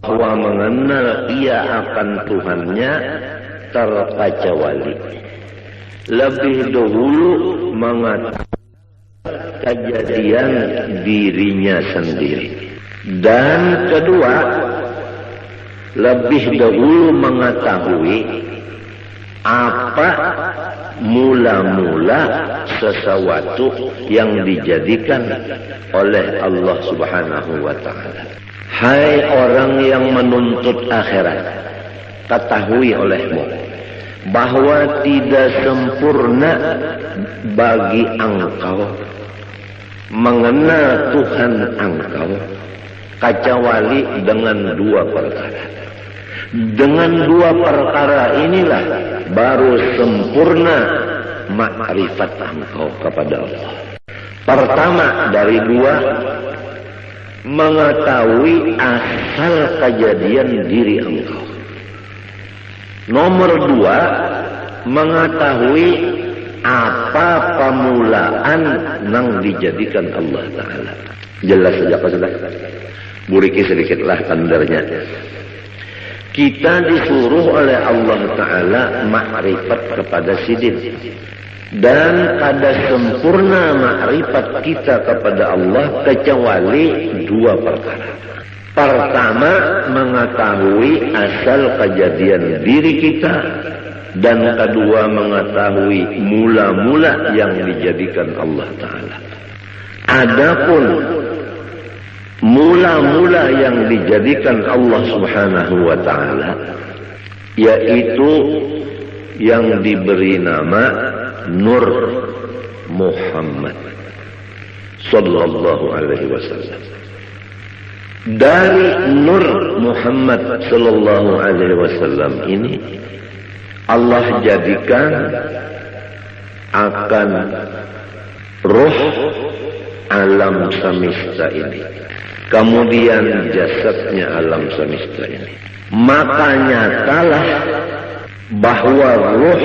bahwa mengenal ia akan Tuhannya terkecuali. Lebih dahulu mengatakan kejadian dirinya sendiri. Dan kedua, lebih dahulu mengetahui apa mula-mula sesuatu yang dijadikan oleh Allah Subhanahu wa ta'ala. Hai orang yang menuntut akhirat, ketahui olehmu bahwa tidak sempurna bagi engkau mengenal Tuhan engkau kecuali dengan dua perkara. Dengan dua perkara inilah baru sempurna makrifat engkau kepada Allah. Pertama dari dua, mengetahui asal kejadian diri engkau. Nomor dua, mengetahui apa pemulaan yang dijadikan Allah Ta'ala. Jelas saja Pak Sudah. Buriki sedikitlah tandarnya. Kita disuruh oleh Allah Ta'ala makrifat kepada sidin. Dan ada sempurna makrifat kita kepada Allah kecuali dua perkara. Pertama, mengetahui asal kejadian diri kita. Dan kedua, mengetahui mula-mula yang dijadikan Allah Ta'ala. Adapun mula-mula yang dijadikan Allah Subhanahu wa ta'ala, yaitu yang diberi nama Nur Muhammad sallallahu alaihi wasallam. Dari Nur Muhammad sallallahu alaihi wasallam ini Allah jadikan akan ruh alam semesta ini, kemudian jasadnya alam semesta ini. Maka nyatalah bahwa ruh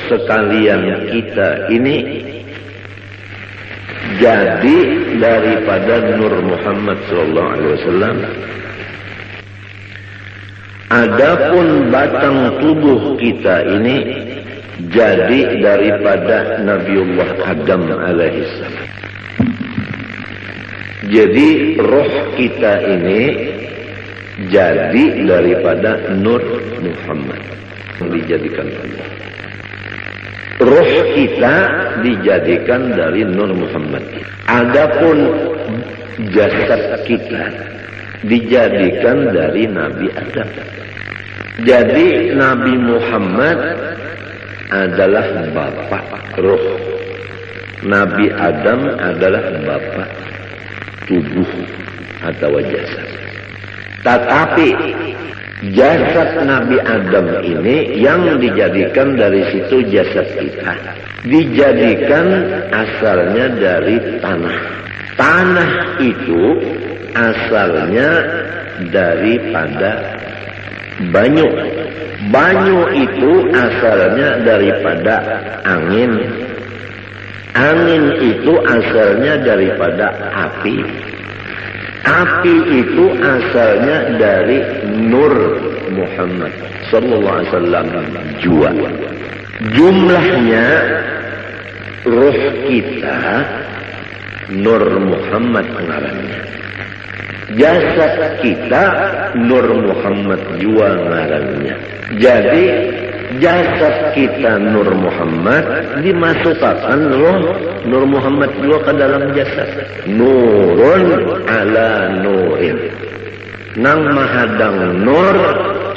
sekalian kita ini jadi daripada Nur Muhammad sallallahu alaihi wasallam. Adapun batang tubuh kita ini jadi daripada Nabiullah Adam alaihissalam. Jadi roh kita ini jadi daripada Nur Muhammad yang dijadikan Allah. Roh kita dijadikan dari Nur Muhammad. Adapun jasad kita dijadikan dari Nabi Adam. Jadi Nabi Muhammad adalah bapak roh. Nabi Adam adalah bapak tubuh atau jasad. Tetapi jasad Nabi Adam ini yang dijadikan dari situ jasad kita, dijadikan asalnya dari tanah. Tanah itu asalnya daripada banyu. Banyu itu asalnya daripada angin. Angin itu asalnya daripada api. Api itu asalnya dari Nur Muhammad sallallahu alaihi wasallam jua. Jumlahnya ruh kita Nur Muhammad ngarannya. Jasad kita Nur Muhammad jua ngarannya. Jadi jasad kita Nur Muhammad dimasukkan Nur Muhammad juga ke dalam jasad. Nurun ala nurin. Nang mahadang nur,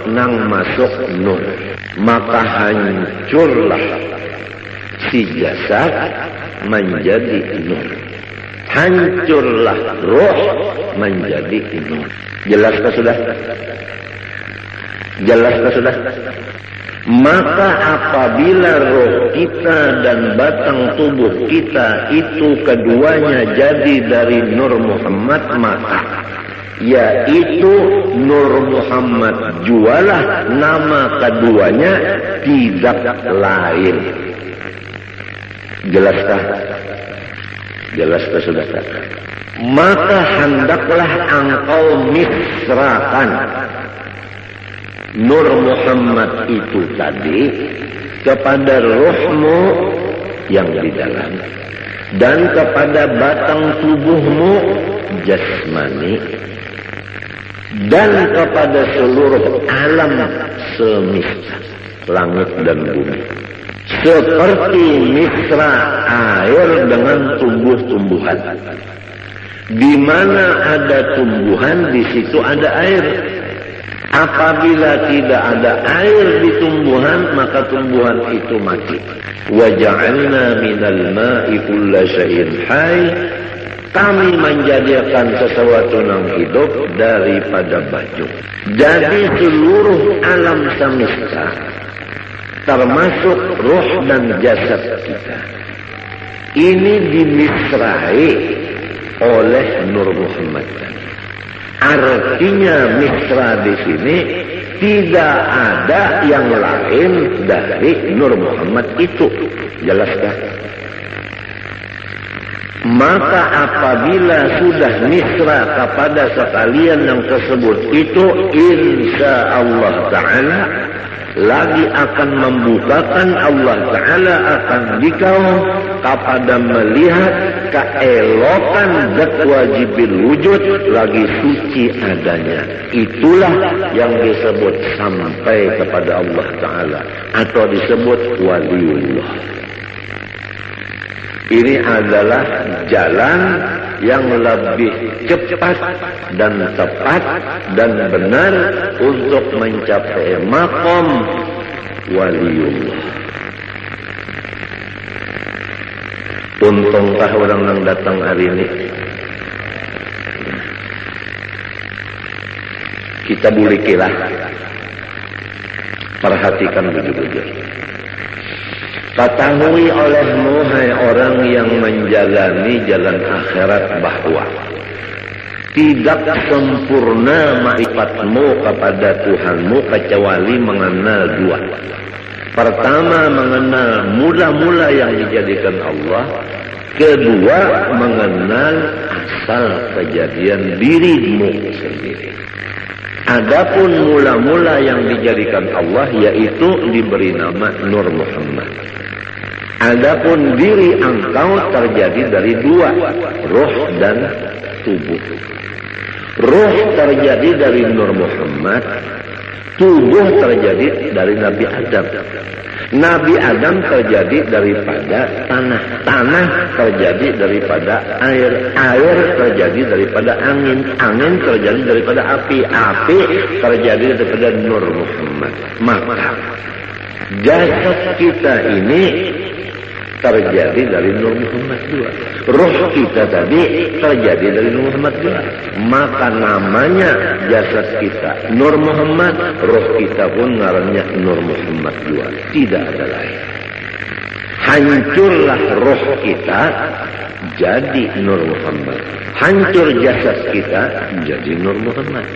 nang masuk nur. Maka hancurlah si jasad menjadi nur. Hancurlah roh menjadi nur. Jelaskah sudah? Jelaskah sudah? Maka apabila roh kita dan batang tubuh kita itu keduanya jadi dari Nur Muhammad, maka yaitu Nur Muhammad jualah nama keduanya tidak lain. Jelaskah? Jelaskah sudah? maka hendaklah engkau misrakan Nur Muhammad itu tadi kepada ruhmu yang di dalam dan kepada batang tubuhmu jasmani dan kepada seluruh alam semesta langit dan bumi, seperti misra air dengan tumbuh-tumbuhan. Di mana ada tumbuhan, di situ ada air. Apabila tidak ada air di tumbuhan, maka tumbuhan itu mati. Wa ja'alna minal ma'i kulla syai'in hayy. Kami menjadikan sesuatu yang hidup daripada baju. Jadi seluruh alam semesta, termasuk ruh dan jasad kita, ini dimisrai oleh Nur Muhammad. Artinya misra di sini tidak ada yang lain dari Nur Muhammad itu. Jelaskah? Maka apabila sudah misra kepada sekalian yang tersebut itu, insya Allah Ta'ala lagi akan membukakan, Allah Ta'ala akan dikau kepada melihat keelokan zat wajibil wujud lagi suci adanya. Itulah yang disebut sampai kepada Allah Ta'ala atau disebut waliullah. Ini adalah jalan yang lebih cepat dan tepat dan benar untuk mencapai maqam waliullah. Untungkah orang yang datang hari ini? Kita bulikilah. Perhatikan bujur-bujur. Ketahui olehmu, hai orang yang menjalani jalan akhirat, bahwa tidak sempurna ma'rifatmu kepada Tuhanmu kecuali mengenal dua. Pertama, mengenal mula-mula yang dijadikan Allah. Kedua, mengenal asal kejadian dirimu sendiri. Adapun mula-mula yang dijadikan Allah, yaitu diberi nama Nur Muhammad. Adapun diri engkau terjadi dari dua, roh dan tubuh. Roh terjadi dari Nur Muhammad, tubuh terjadi dari Nabi Adam. Nabi Adam terjadi daripada tanah, tanah terjadi daripada air, air terjadi daripada angin, angin terjadi daripada api, api terjadi daripada Nur Muhammad. Maka jasad kita ini terjadi dari Nur Muhammad juga. Roh kita tadi terjadi dari Nur Muhammad juga. Maka namanya jasad kita Nur Muhammad, roh kita pun ngarannya Nur Muhammad juga. Tidak ada lain. Hancurlah roh kita jadi Nur Muhammad. Hancur jasad kita jadi Nur Muhammad.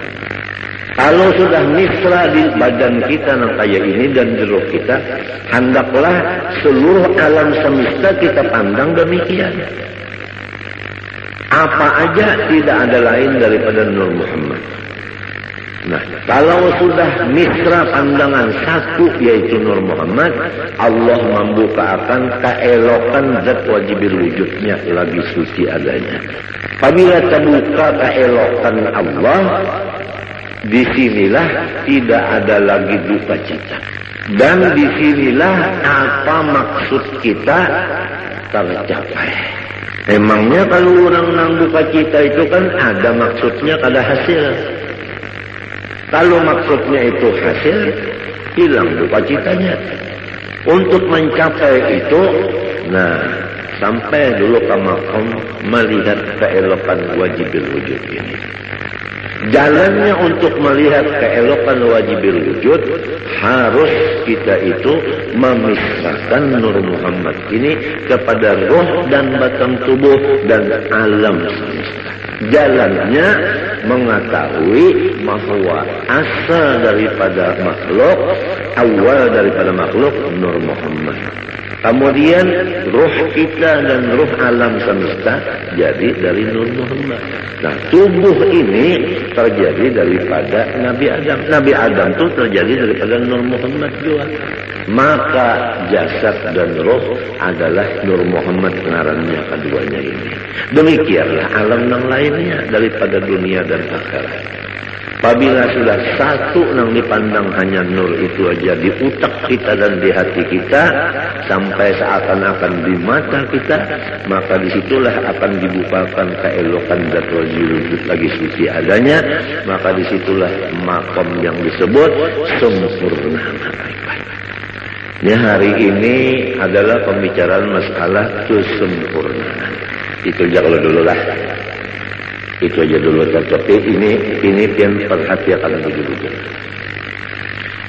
Kalau sudah misra di badan kita yang kayak ini dan di roh kita, hendaklah seluruh alam semesta kita pandang demikian. Apa aja tidak ada lain daripada Nur Muhammad. Nah, kalau sudah misra pandangan satu yaitu Nur Muhammad, Allah membukakan keelokan zat wajibil wujudnya lagi suci adanya. Apabila terbuka keelokan Allah, disinilah tidak ada lagi duka cita. Dan disinilah apa maksud kita tercapai. Emangnya kalau orang nang duka cita itu kan ada maksudnya, ada hasil. Kalau maksudnya itu hasil, hilang duka citanya. Untuk mencapai itu, nah, sampai dulu ke maqam melihat keelokan wajibil wujud ini. Jalannya untuk melihat keelokan wajibil wujud, harus kita itu memisahkan Nur Muhammad ini kepada roh dan batang tubuh dan alam semesta. Jalannya mengetahui bahwa asal daripada makhluk, awal daripada makhluk Nur Muhammad. Kemudian ruh kita dan ruh alam semesta jadi dari Nur Muhammad. Nah, tubuh ini terjadi daripada Nabi Adam. Nabi Adam itu terjadi daripada Nur Muhammad juga. Maka jasad dan roh adalah Nur Muhammad ngarannya keduanya ini. Demikianlah alam yang lainnya daripada dunia dan akhirat. Apabila sudah satu yang dipandang hanya nur itu aja di utak kita dan di hati kita, sampai seakan-akan di mata kita, maka disitulah akan dibukakan keelokan Zatul Wujud lagi suci adanya, maka disitulah makom yang disebut sempurna makrifat. Ya, hari ini adalah pembicaraan masalah kesempurnaan. Itu aja kalau dulu lah. Itu aja dulu, tapi ini pian perhatikan begitu.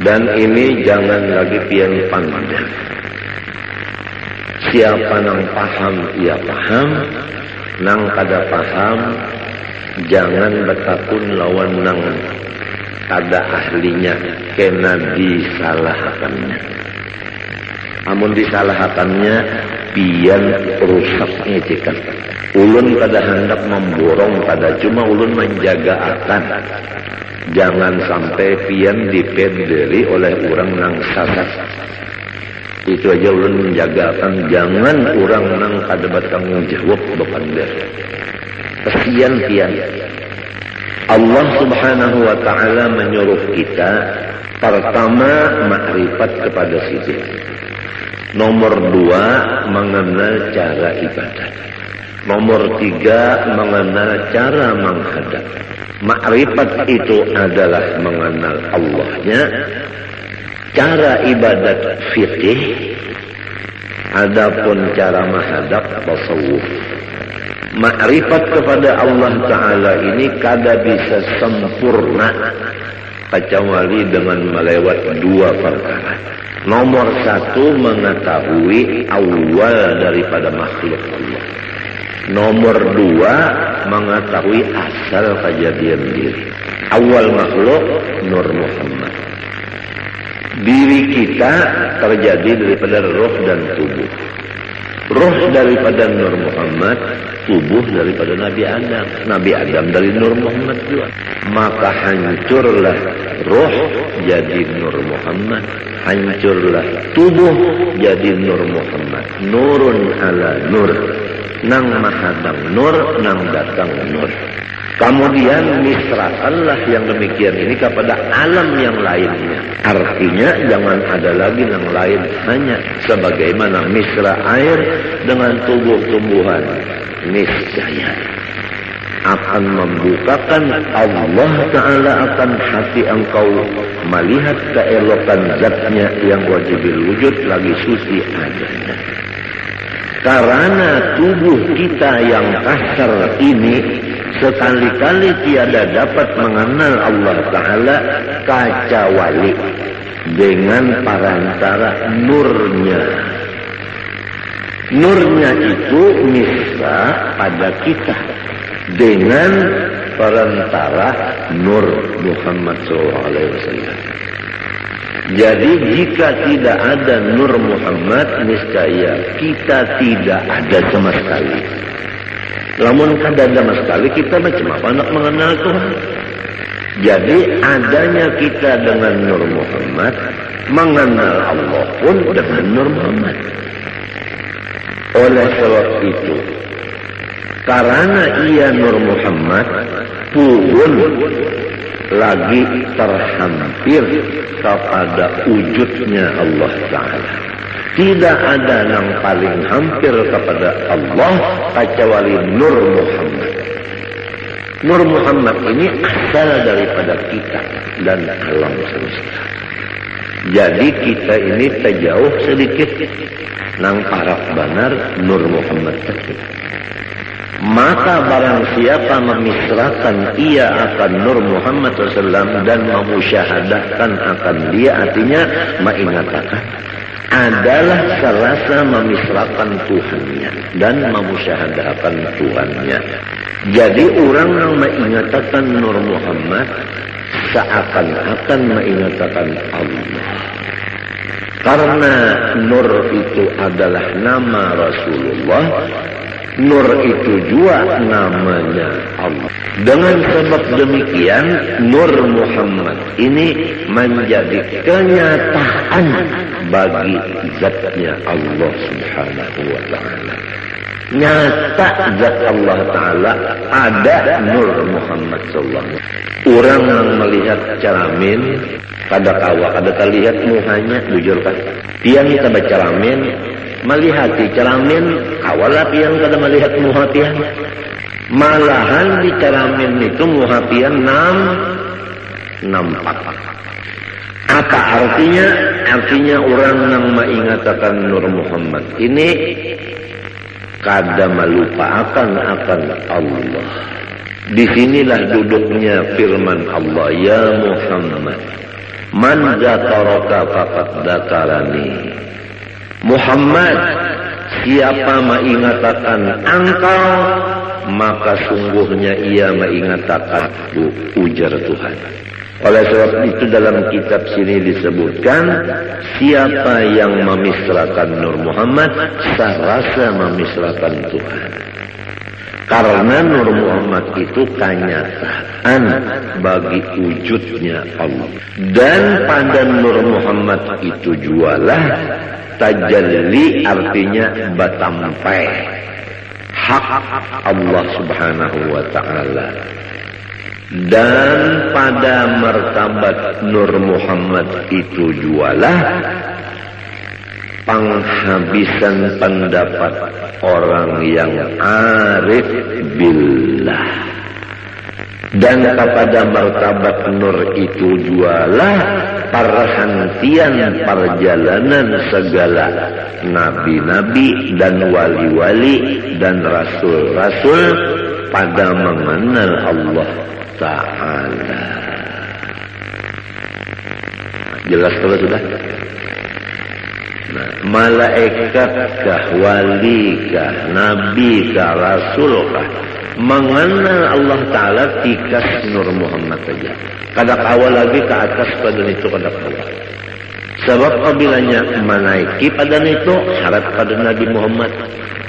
Dan ini jangan lagi pian pandang. Siapa nang paham ia paham, nang kada paham jangan bertakun lawan nang kada ahlinya, kena disalahkannya. Amun disalahkannya pian rusaknya cekan. Ulun kada hendak memborong, kada cuma ulun menjaga akan jangan sampai pian dipederi oleh orang nang sasak. Itu aja ulun menjaga akan jangan orang nang kada bertanggung jawab bepander. Kesian pian. Allah Subhanahu wa taala menyuruh kita pertama makrifat kepada sisi. Nomor 2 mengenal cara ibadat. Nomor 3 mengenal cara menghadap. Makrifat itu adalah mengenal Allahnya. Cara ibadat fikih. Adapun cara menghadap tasawuf. Makrifat kepada Allah Ta'ala ini kada bisa sempurna kecuali dengan melewat 2 perkara. Nomor 1 mengetahui awal daripada makhluk Allah. Nomor 2 mengetahui asal kejadian diri. Awal makhluk Nur Muhammad. Diri kita terjadi daripada roh dan tubuh. Roh daripada Nur Muhammad, tubuh daripada Nabi Adam. Nabi Adam dari Nur Muhammad juga. Maka hancurlah roh jadi Nur Muhammad. Hancurlah tubuh jadi Nur Muhammad. Nurun ala nur. Nang mahadang nur, nang datang nur. Kemudian misrakanlah yang demikian ini kepada alam yang lainnya. Artinya jangan ada lagi yang lain, hanya sebagaimana misra air dengan tubuh-tumbuhan. Niscaya akan membukakan Allah Ta'ala akan hati engkau melihat keelokan zatnya yang wajibil wujud lagi suci adanya. Karena tubuh kita yang kasar ini sekali-kali tiada dapat mengenal Allah Ta'ala kecuali dengan perantara nurnya. Nurnya itu misra pada kita dengan perantara Nur Muhammad SAW. Jadi jika tidak ada Nur Muhammad, niscaya kita tidak ada sama sekali. Namun kada ada sama sekali, kita macam apa nak mengenal Tuhan? Jadi adanya kita dengan Nur Muhammad, mengenal Allah pun dengan Nur Muhammad. Oleh sebab itu, karena ia Nur Muhammad pun lagi terhampir kepada wujudnya Allah Ta'ala. Tidak ada yang paling hampir kepada Allah kecuali Nur Muhammad. Nur Muhammad ini asal daripada kita dan alam semesta. Jadi kita ini terjauh sedikit nang paraf benar Nur Muhammad tersebut. Maka barang siapa memisrakan ia akan Nur Muhammad SAW dan memusyahadahkan akan dia, artinya mengatakan adalah serasa memisrakan Tuhannya dan memusyahadahkan Tuhannya. Jadi orang yang mengatakan Nur Muhammad seakan-akan mengatakan Allah. Karena Nur itu adalah nama Rasulullah, Nur itu juga namanya Allah. Dengan sebab demikian, Nur Muhammad ini menjadi kenyataan bagi zatnya Allah Subhanahu wa Ta'ala. Nyata zat Allah Ta'ala ada Nur Muhammad sallallahu. Orang yang melihat ceramin kada kawa kada terlihat muhanya, bujur kan pian kita berceramin melihat di ceramin kawalah pian kada melihat muha pian, malahan di ceramin itu muha pian nampak. Apa artinya? Artinya orang yang mengingatkan Nur Muhammad ini kada melupakan akan Allah. Disinilah duduknya firman Allah, ya Muhammad, man dzakaraka faqad dzakarani. Muhammad, siapa mengingatkan engkau, maka sungguhnya ia mengingatkan aku, ujar Tuhan. Oleh sebab itu dalam kitab sini disebutkan, siapa yang memisrakan Nur Muhammad, serasa memisrakan Tuhan. Karena Nur Muhammad itu kenyataan bagi wujudnya Allah. Dan pada Nur Muhammad itu jualah tajalli, artinya batampai hak Allah Subhanahu wa Ta'ala. Dan pada martabat Nur Muhammad itu jualah penghabisan pendapat orang yang arif billah. Dan kepada martabat Nur itu jualah perhentian perjalanan segala nabi-nabi dan wali-wali dan rasul-rasul pada mengenal Allah Ta'ala. Jelas kalau sudah? Nah, malaikatkah, walikah, nabikah, rasulkah, mengenal Allah Ta'ala tikas Nur Muhammad saja. Kada kawal lagi ke atas pada itu kada kawal. Sebab apabila menaiki pada itu syarat pada Nabi Muhammad.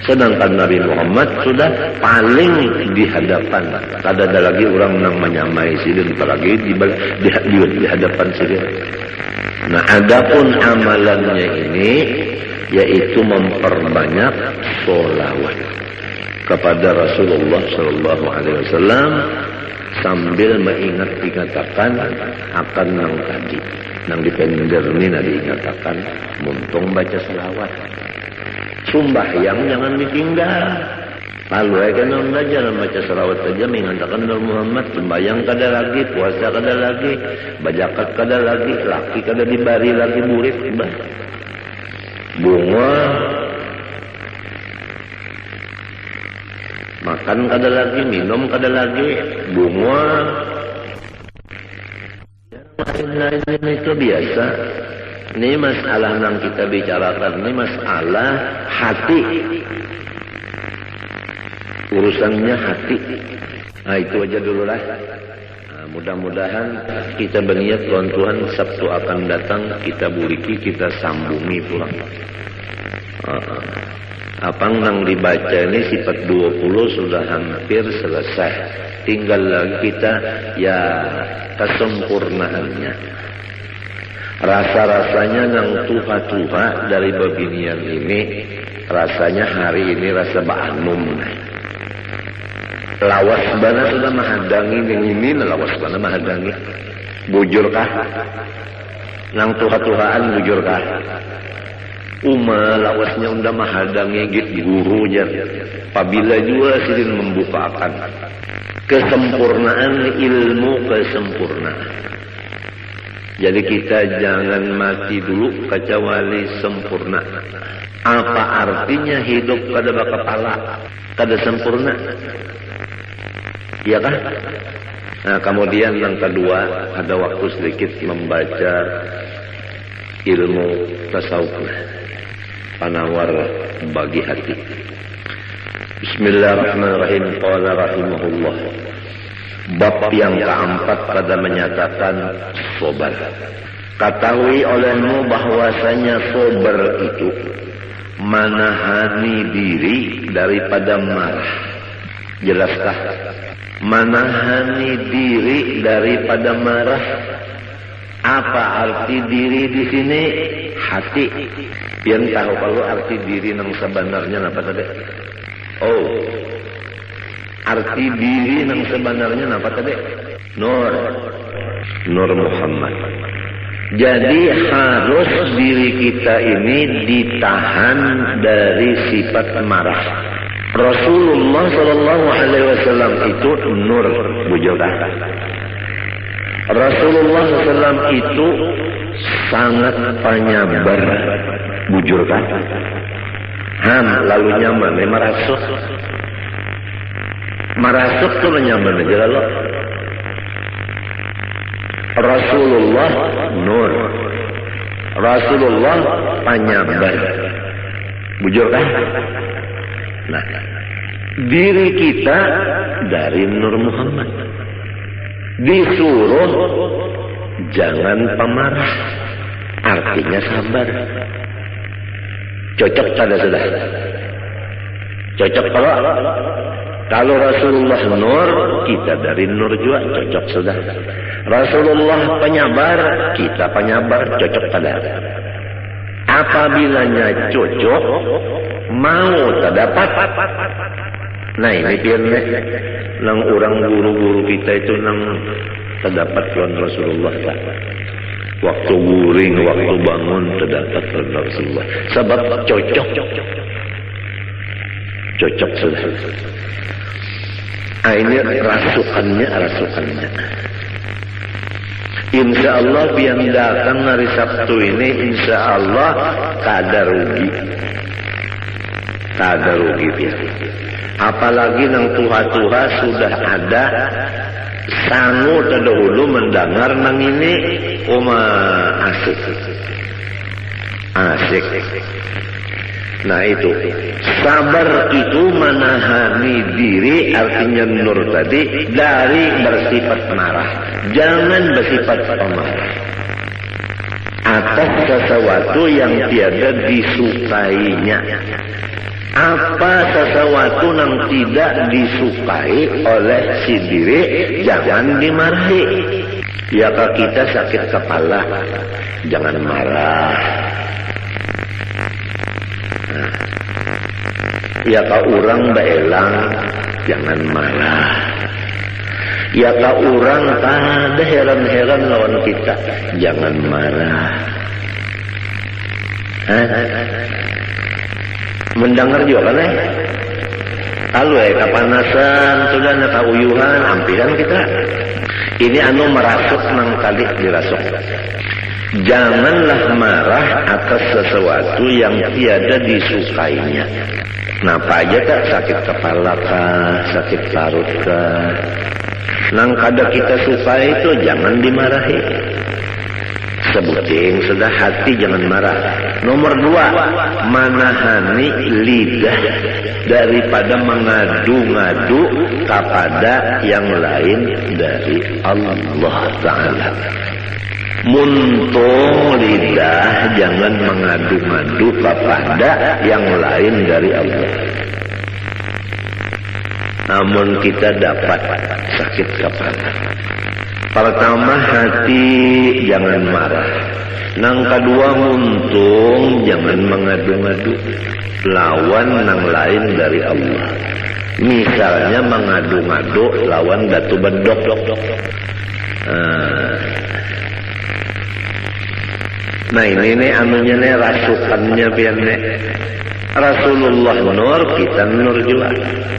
Sedangkan Nabi Muhammad sudah paling di hadapan. Kada ada lagi orang yang menyamai sidin, apalagi di hadapan sidin. Nah, adapun amalannya ini yaitu memperbanyak sholawat kepada Rasulullah Sallallahu Alaihi Wasallam sambil dikatakan akan nang tadi, nang di pender ini diingatakan muntung baca selawat. Sumbahyang jangan ditinggal. Lalu kan orang belajar baca selawat saja mengatakan Nur Muhammad. Sembahyang kada lagi, puasa kada lagi, bajakat kada lagi, laki kada dibari lagi murid bunga, makan kada lagi, minum kada lagi, bunga. Lain-lain itu biasa. Ini masalah yang kita bicarakan, ini masalah hati. Urusannya hati. Nah, itu aja dulu lah. Nah, mudah-mudahan kita berniat Tuhan Sabtu akan datang kita buriki, kita sambungi pulang. Apa yang dibaca ini sifat 20 sudah hampir selesai. Tinggal lagi kita ya kesempurnaannya. Rasa-rasanya yang tuha-tuha dari babinian ini, rasanya hari ini rasa ba'anum. Lawas bana sudah mahadangi ini lawas bana mahadangi. Bujurkah? Nang tuha-tuhaan bujurkah? Lawasnya unda mahadangi git gurunya. Apabila juga sidin membukakan kesempurnaan ilmu, kesempurnaan. Jadi kita jangan mati dulu kecuali sempurna. Apa artinya hidup kada bakapala, kada sempurna? Iya kan? Nah, kemudian yang kedua, ada waktu sedikit membaca ilmu tasawuf, penawar bagi hati. Bismillahirrahmanirrahim. Qala rahimahullah. Bab yang keempat pada menyatakan sobar. Ketahui olehmu bahwasanya sabar itu menahani diri daripada marah. Jelaskah? Menahani diri daripada marah. Apa arti diri di sini? Hati. Yang tahu kalau arti diri yang sebenarnya apa tadi? Oh, arti diri yang sebenarnya apa tadi? Nur Muhammad. Jadi harus diri kita ini ditahan dari sifat marah. Rasulullah Shallallahu Alaihi Wasallam itu nur, bujukan. Rasulullah SAW itu sangat penyabar, bujurkan. Lalu nyaman, merasuk tuh nyaman aja lalu. Rasulullah nur, Rasulullah penyabar, bujurkan. Nah, diri kita dari Nur Muhammad. Disuruh jangan pemarah, artinya sabar. Cocok pada sudah. Cocok kalau Rasulullah nur, kita dari nur juga cocok sudah. Rasulullah penyabar, kita penyabar, cocok pada. Apabila cocok, mau terdapat. Nah ini biarnya nang orang guru-guru kita itu nang terdapat lawan Rasulullah tak. Waktu guring, waktu bangun terdapat lawan Rasulullah. Sebab cocok sudah. Ini rasukannya. Insya Allah biar datang hari Sabtu ini, insya Allah tak ada rugi biar. Apalagi nang tuha-tuha sudah ada sangu terdahulu mendengar nang ini asik. Nah itu sabar itu menahani diri, artinya nur tadi, dari bersifat marah. Jangan bersifat pemarah atas sesuatu yang tiada disukainya. Apa sesuatu yang tidak disukai oleh si diri, jangan dimarahi. Ya kalau kita sakit kepala, jangan marah. Nah, ya kalau orang beelang, jangan marah. Ya kalau orang ada heran-heran lawan kita, jangan marah. Mendengar juga kan kalau kepanasan sudah kauyuhan ampiran kita ini merasuk nang kali dirasuk. Janganlah marah atas sesuatu yang tiada disukainya. Napa aja tak, sakit kepala kah, sakit parut kah, nang kada kita sukai itu jangan dimarahi. Sebuting sudah hati jangan marah. Nomor 2, menahani lidah daripada mengadu-ngadu kepada yang lain dari Allah Ta'ala. Muntung lidah jangan mengadu-ngadu kepada yang lain dari Allah. Namun kita dapat sakit kepala. Pertama, hati jangan marah. Nang kedua, muntung jangan mengadu-ngadu lawan nang lain dari Allah. Misalnya mengadu-ngadu lawan batu bedok. Nah ini anunya nih, rasukannya biarnya. Rasulullah nur, kita nur juga.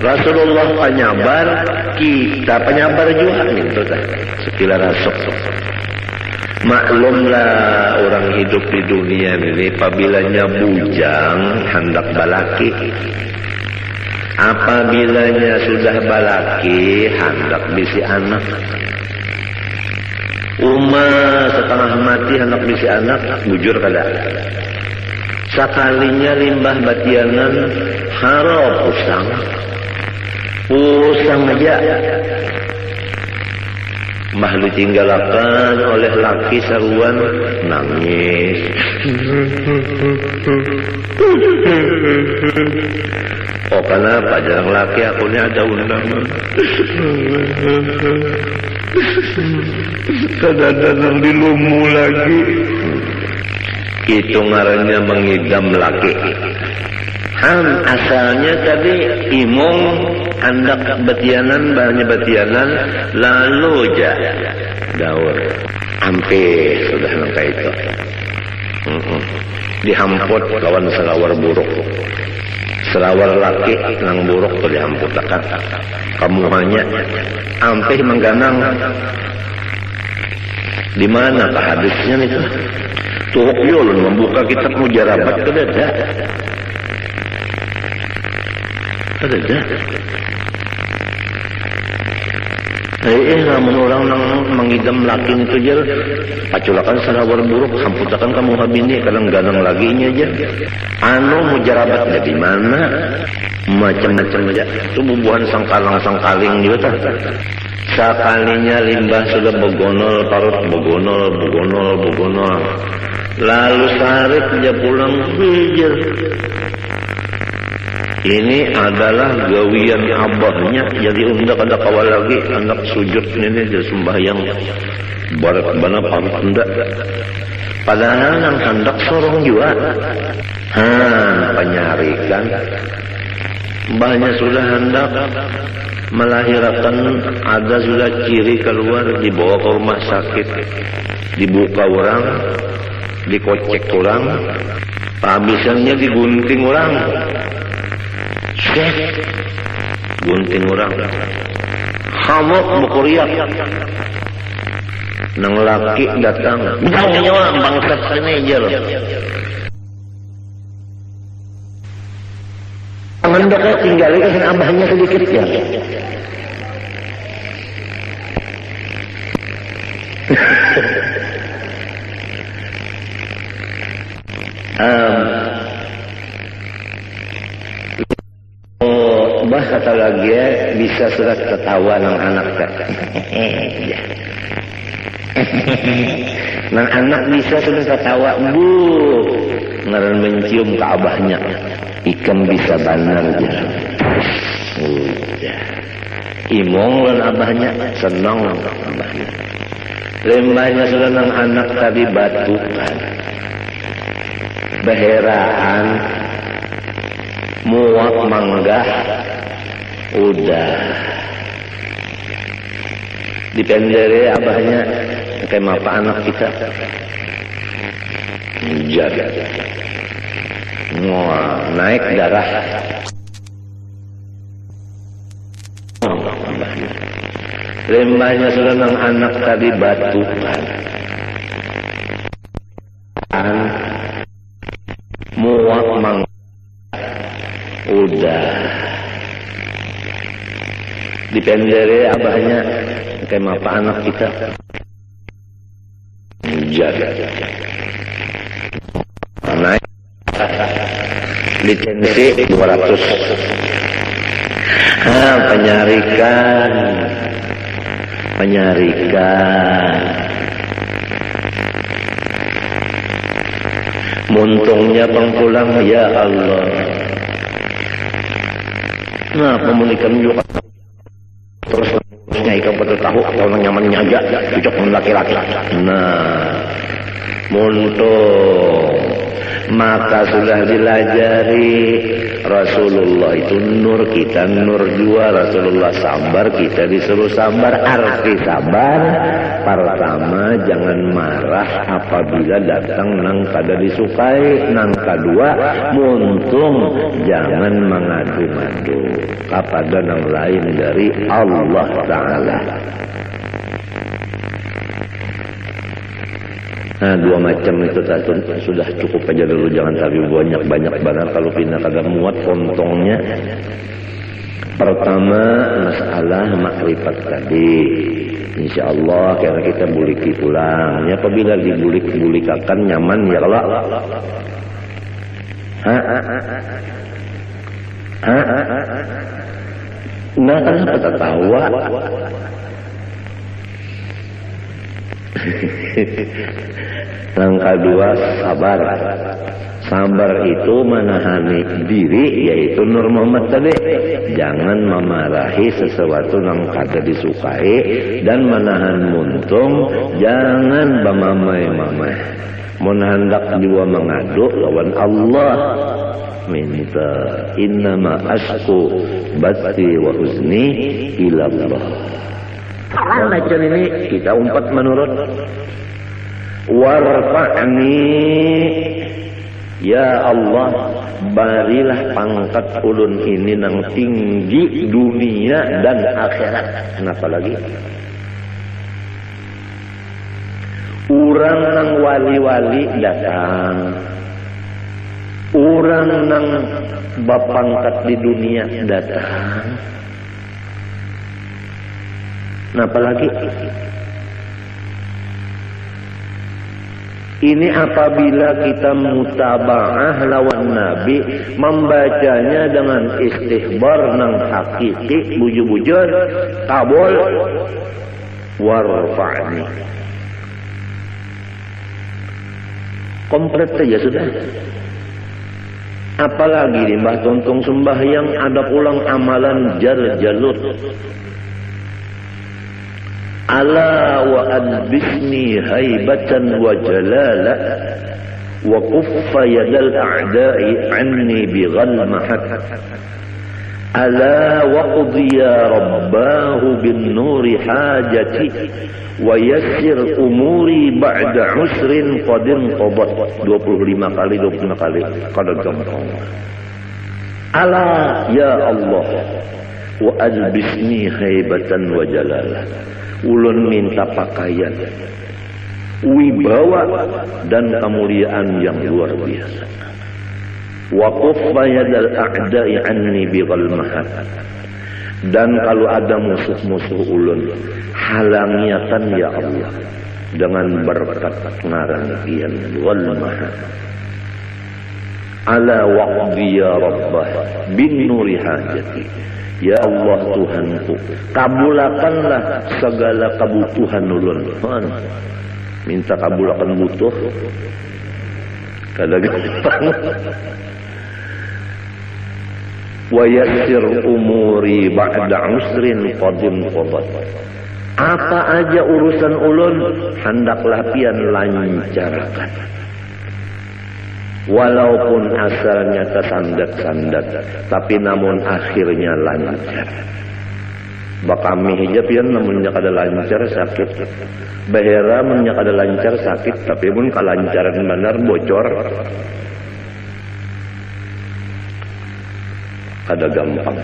Rasulullah penyabar, kita penyabar juga. Itu dah sekilas rasuk. Maklumlah orang hidup di dunia ini, apabila bujang hendak balaki, apabila sudah balaki hendak bisi anak. Setengah mati hendak bisi anak, bujur kada. Sekalinya limbah batianan harap usang aja. mah ditinggalakan oleh laki saruan nangis. Oh kenapa jarang laki akunya ada undangan. Kadang-kadang dilumu lagi. Itu ngarannya mengidam laki. Asalnya tadi imong hendak betianan banyak betianan lalu aja daur ampe sudah nangka itu dihamput lawan selawar buruk selawar laki nang buruk tuh dihamput akan kamu hanya ampe mengganang di mana kah hadisnya itu tuh yulun membuka kitab mujarabat kedada ada. Namun orang nang mengidam laki itu aja paculakan selawar buruk hamputakan kamu habini kadang ganang laginya aja anu mujarabat jadi mana macam-macam aja tubuhan sangkaling juga tak sekalinya limbah sudah begonol parut begonol lalu sarit aja pulang hijau. Ini adalah gawian abahnya jadi undak ada kawal lagi anak sujud ini jadi sembahyang barat bana parut hendak padahal nang hendak sorong juga penyarikan mbahnya sudah hendak melahirkan ada sudah ciri keluar dibawa ke rumah sakit dibuka orang dikocek orang habisannya digunting orang gunting orang hamok mukuriak nang laki datang jauhnya orang bangsat sini aja loh ngendoknya tinggalin kan abahnya sedikit ya bah kata lagi ya bisa surat ketawa nang anak nang anak bisa sudah ketawa bu ngaran mencium ke abahnya ikan bisa banar aja udah imong lan abahnya senang abahnya lembahnya sudah nang anak tadi batukan beheraan muak manggah udah dipendere abahnya kayak mapa anak kita jaga naik darah lembahnya sudah nang anak tadi batukan muak manggah udah dipendere abahnya kayak mapa anak kita jaga naik lisensi 200 penyarikan muntungnya pengpulang ya Allah. Nah, pemunikan juga terus ikan betul tahu kalau nyamannya aja cocok dengan laki-laki. Nah, muntung maka sudah dilajari Rasulullah itu nur kita nur jua Rasulullah sabar kita disuruh sabar arti sabar pertama jangan marah apabila datang nang kada disukai nang kedua muntung jangan mengadu-madu kepada nang lain dari Allah Ta'ala. Nah, dua macam itu sudah cukup aja dulu, jangan tapi banyak banget kalau pindah kagak muat pontongnya. Pertama masalah makrifat tadi, insya Allah karena kita buliki pulang. Ya apabila dibulik-bulikakan nyaman ya kalau. Nah kenapa tertawa? Langkah dua, sabar. Sabar itu menahani diri, yaitu Nur Muhammad tadi. Jangan memarahi sesuatu yang kada disukai, dan menahan muntung, jangan bamamai-mamai. Mun hendak jiwa mengadu lawan Allah, minta innama asku bati wa huzni ila Allah. Bacaan ini kita umpat menurut warfa'ni, ya Allah, barilah pangkat ulun ini nang tinggi dunia dan akhirat. Kenapa lagi? Urang nang wali-wali datang, urang nang bapangkat di dunia datang. Kenapa lagi? Ini apabila kita mutaba'ah lawan Nabi, membacanya dengan istihbar nang hakiki, bujur-bujur, kabul, warfa'ni. Komplit saja sudah. Apalagi di Mbah Tontong sembahyang ada pulang amalan jar-jalut. Ala wa adbisni haibatan wa jalala wa kuffa yadal a'da'i anni bighalmahat. Ala wa qudhiya rabbahu bin nuri hajati wa yassir umuri ba'da usrin qadin qabat. 25 kali kada gampang. Ala ya Allah wa adbisni haibatan wa jalala. Ulun minta pakaian wibawa dan kemuliaan yang luar biasa. Wa kuffa yadal a'da'i anni bighalmahat. Dan kalau ada musuh-musuh ulun, halangiakan ya Allah dengan berkat ngaran pian wal mahat. Ala waqdi ya rabbah bin nuri hajati. Ya Allah Tuhanku, kabulakanlah segala kebutuhan ulun. Minta kabulakan butuh kada gampang. Wa yassir umuri ba'da usrin qadim qabat. Apa aja urusan ulun hendaklah pian lancarkan. Walaupun asalnya tersandat-sandat, tapi namun akhirnya lancar. Bakami hija pian namunnya kada lancar sakit. Bahera munnya kada lancar sakit, tapi mun kalancaran benar bocor. Kada gampang.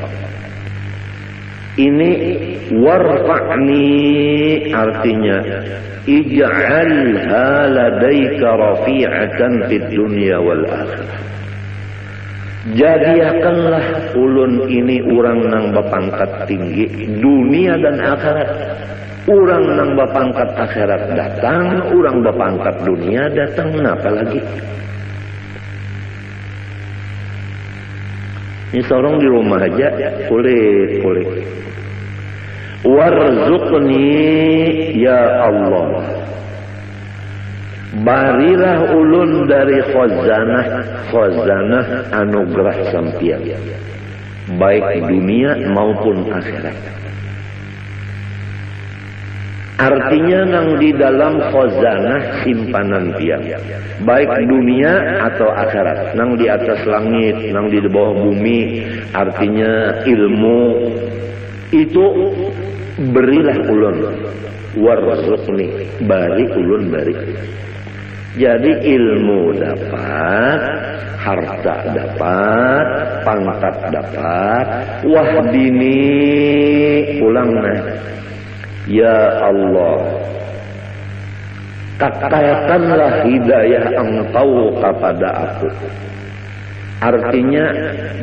Ini warfa'ni artinya ij'alha ladaika rafi'atan fid dunya wal akhirah. Jadikanlah ulun ini urang nang bapangkat tinggi dunia dan akhirat. Urang nang bapangkat akhirat datang, urang bapangkat dunia datang. Kenapa lagi? Ini seorang di rumah aja kulit. Warzuqni ya Allah, barilah ulun dari khazanah anugerah sampian, baik dunia maupun akhirat. Artinya nang di dalam khazanah simpanan pian, baik dunia atau akhirat, nang di atas langit, nang di bawah bumi. Artinya ilmu itu berilah ulun, warzuqni, bari ulun bari. Jadi ilmu dapat, harta dapat, pangkat dapat, wahdini pulangna. Ya Allah, katakanlah hidayah Engkau kepada aku. Artinya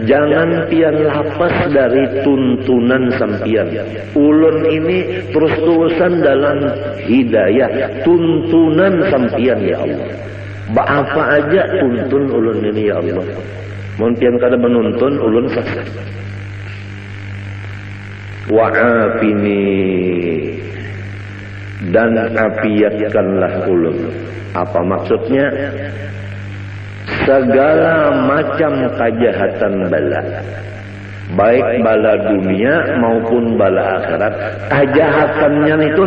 jangan pian lapas dari tuntunan sampian. Ulun ini terus-terusan dalam hidayah, tuntunan sampian ya Allah. Apa aja tuntun ulun ini ya Allah. Mun pian kada menuntun ulun sesat. Wa'afini dan afiatkanlah ulun. Apa maksudnya? Segala macam kejahatan bala, baik bala dunia maupun bala akhirat, kejahatannya itu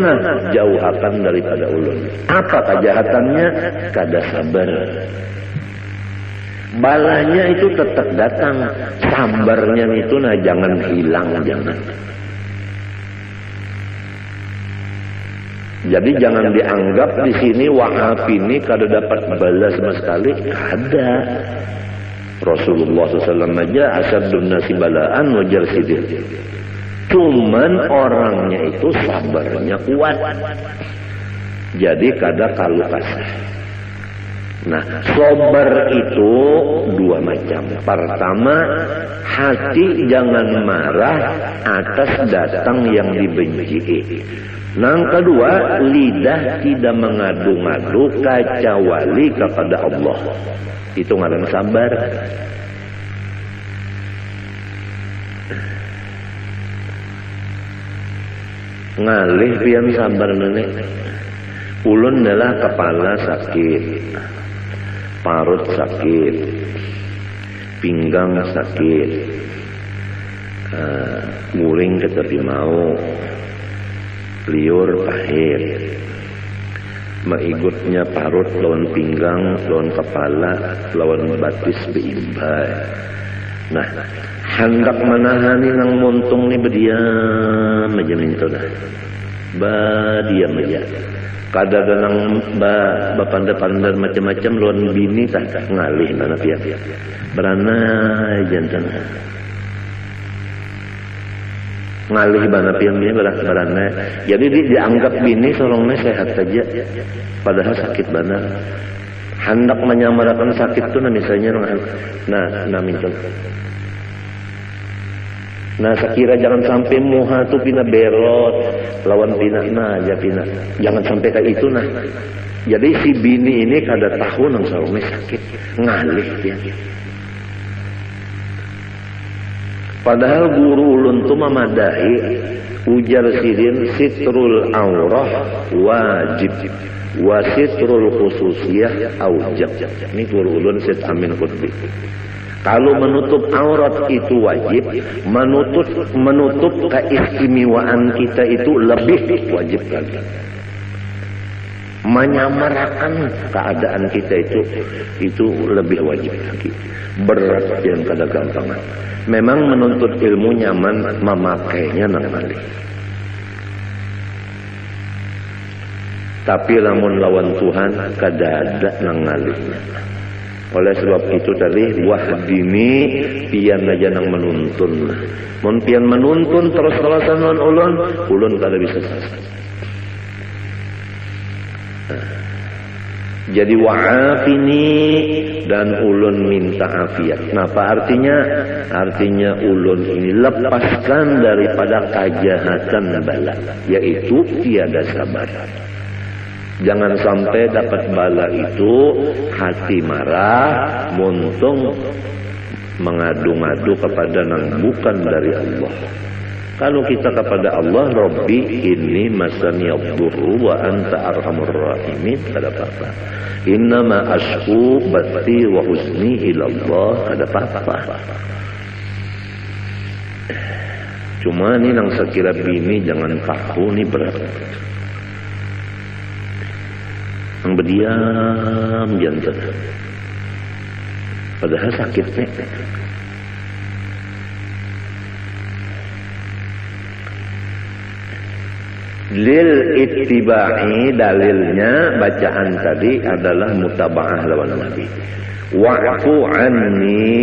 jauhakan daripada ulun. Apa kejahatannya? Kada sabar. Balanya itu tetap datang, sabarnya itu jangan hilang, jangan. Jadi jangan dianggap di sini wahab ini kada dapat balas sama sekali. Ada. Rasulullah SAW aja asadun nasi balaan wajar sidir. Cuman orangnya itu sabarnya kuat. Jadi kada kalu kasah. Nah, sabar itu dua macam. Pertama, hati jangan marah atas datang yang dibenci. Yang kedua, lidah tidak mengadu-ngadu kecuali kepada Allah. Itu ngaran sabar. Ngalih pian sabar nenek. Ulun adalah kepala sakit, parut sakit, pinggang sakit, muring tetapi mau, liur pahit, maigutnya parut lawan pinggang, lawan kepala, lawan batis beimbai. Nah, hendak menahani nang montung ni berdiam aja minta dah, diam aja. Kadang-kadang bapanda-pandar macam-macam lawan bini tak ngalih mana pihak beranai jantan ngalih mana pihak bini beranai. Jadi dianggap bini solongnya sehat saja padahal sakit benar. Hendak menyamarakan sakit tu misalnya nah minta. Nah, sekira jangan sampai muha tu pina berot lawan pina aja pina. Jangan sampai kayak itu nah. Jadi si bini ini kada tahu nang sarungnya sakit, ngalih dia. Padahal guru ulun tu mamadahi ujar sidin sitrul aurah wajib wa sitrul khususiyah aujab. Ini guru ulun Syed Amin Khutbi. Kalau menutup aurat itu wajib, menutup keistimewaan kita itu lebih wajib lagi. Menyamarakan keadaan kita itu lebih wajib lagi. Berat yang kada gampang. Memang menuntut ilmu nyaman, memakainya nang malih. Tapi lamun lawan Tuhan kada ada nang ngalihnya. Oleh sebab itu tadi wahdini pian aja nang menuntun. Mun pian menuntun terus-terusan ulun kada bisa selesai. Jadi wa'afini dan ulun minta afiat. Nah, apa artinya? Artinya ulun ini lepaskan daripada kejahatan bala, yaitu tiada sabar. Jangan sampai dapat bala itu hati marah, muntung mengadu-ngadu kepada yang bukan dari Allah. Kalau kita kepada Allah, Rabbi inni masani yadurru wa anta arhamur rahimin, kada apa-apa. Innama ashku bati wa huzni ilallah, kada apa-apa. Cuma ini nang sekira bini jangan kaku ni berat. Yang berdiam jantan. Padahal sakitnya. Lil ittiba'i dalilnya bacaan tadi adalah mutaba'ah lawan Nabi. Wa'fu anni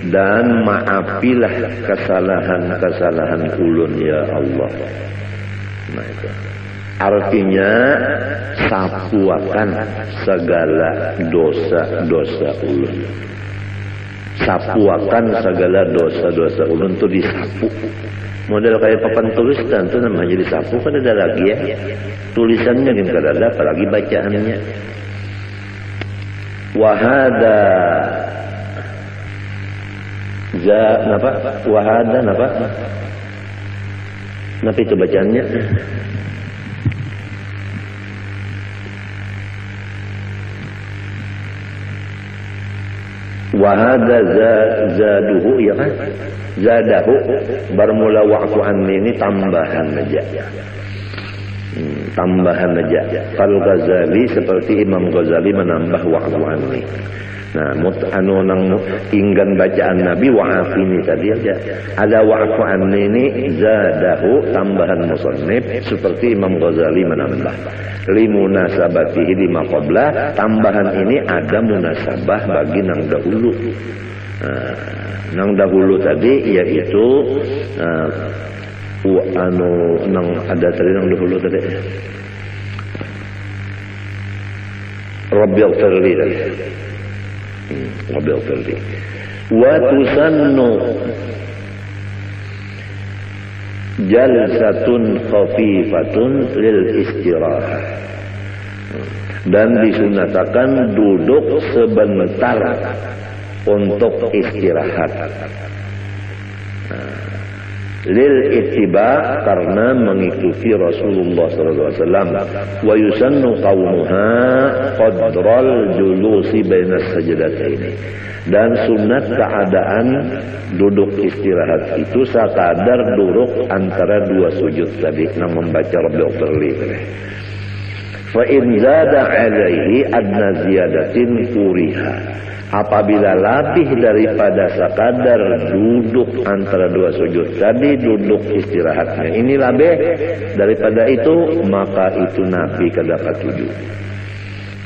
dan maafilah kesalahan-kesalahan ulun ya Allah. Nah itu. Artinya sapuakan segala dosa-dosa ulun. Sapuakan segala dosa-dosa ulun itu disapu. Model kayak papan tulisan itu namanya disapu, kan ada lagi ya. Tulisannya kan ada, apalagi bacaannya. Wahada napa? Wahada napa? Napa itu bacaannya? Wa hadza zaduhu, ya kan? Zadahu bermula wa'fu anni ini tambahan aja. Tambahan aja. Fal Ghazali seperti Imam Ghazali menambah wa'fu anni. Nah, nang inggan bacaan Nabi wa'afini tadi aja. Ada wa'fu anni ini zadahu tambahan musannif seperti Imam Ghazali menambah. Limunasabatihi lima qabla, tambahan ini ada munasabah bagi nang dahulu. Nang dahulu tadi yaitu nang ada tadi nang dahulu tadi. Rabbil firli tadi. Rabbil firli. Wa tusannu jalsatun khafifatun lil istirahah, dan disunatakan duduk sebentar untuk istirahat. Lil ittiba, karena mengikuti Rasulullah SAW. Wa yusannu qaumuha qadral julusi bainas sajdataini, dan sunat keadaan duduk istirahat itu sekadar duduk antara dua sujud tadi nang membaca Rabbil firli. Fa in zada alaihi adna ziyadatin kuriha, apabila lebih daripada sekadar duduk antara dua sujud tadi, duduk istirahatnya ini lebih daripada itu, maka itu Nabi kada katuju.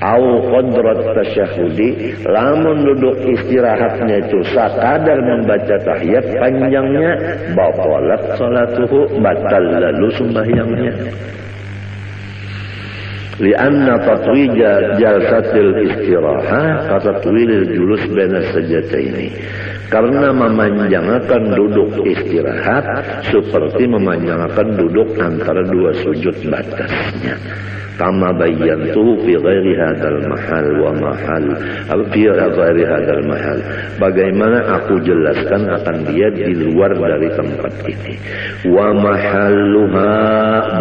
Au qadrat tasyahudi, lamun duduk istirahatnya itu sekadar membaca tahiyat panjangnya, batalat salatuhu, batal lalu sembahyangnya. Lianna tatwija jalsatil istirahah katatwilil julus baina sajdataini, karena memanjangkan duduk istirahat seperti memanjangkan duduk antara dua sujud batasnya. Kama bayyantu fi ghairi hadzal mahal wa mahal fi ghairi hadzal mahal, bagaimana aku jelaskan akan dia di luar dari tempat ini. Wa mahalluha,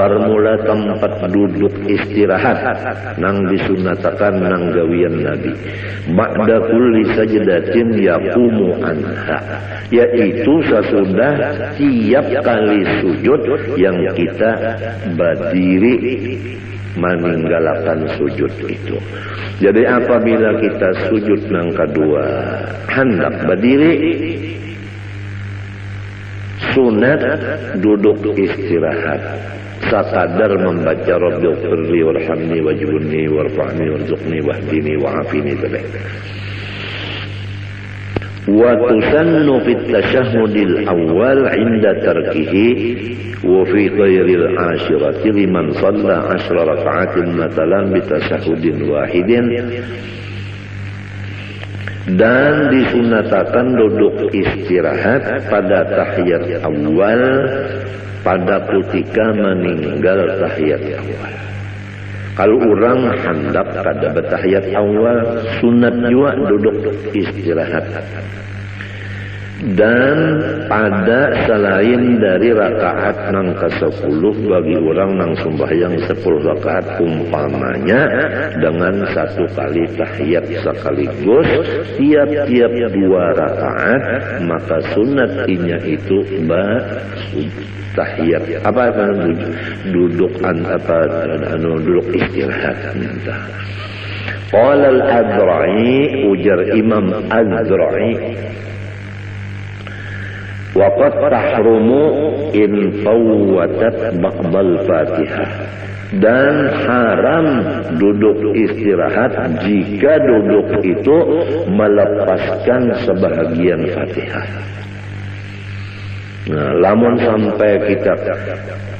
bermula tempat duduk istirahat nang disunatakan nang gawian Nabi. Ba'da kulli sajdatin yaqumu anha, yaitu sesudah tiap kali sujud yang kita berdiri meninggalkan sujud itu. Jadi apabila kita sujud nang kedua hendak berdiri, sunat duduk istirahat sekadar membaca Rabbil firli warhamni wajibni warfa'ni warzuqni wahdini wa'afini. Wa tusannu fit tasyahhudil awal 'inda tarkihi wa fi ghairil ashirati liman shalla 10 raka'atin matalan bi tasyahhudin wahidin, dan disunatakan duduk istirahat pada tahiyat awal pada ketika meninggal tahiyat awal. Kalau orang hendak kada bertahiyat awal, sunat juga duduk istirahat. Dan pada selain dari rakaat nang ke-10 bagi orang nang sembahyang 10 rakaat umpamanya dengan 1 kali tahiyat sekaligus tiap-tiap 2 rakaat, maka sunatnya itu tahiyat duduk duduk istirahat. Qala al-Adra'i, ujar Imam Adra'i, waqad tahrumu in fawwatat ba'dal Fatihah, dan haram duduk istirahat jika duduk itu melepaskan sebahagian Fatihah. Nah, lamun sampai kita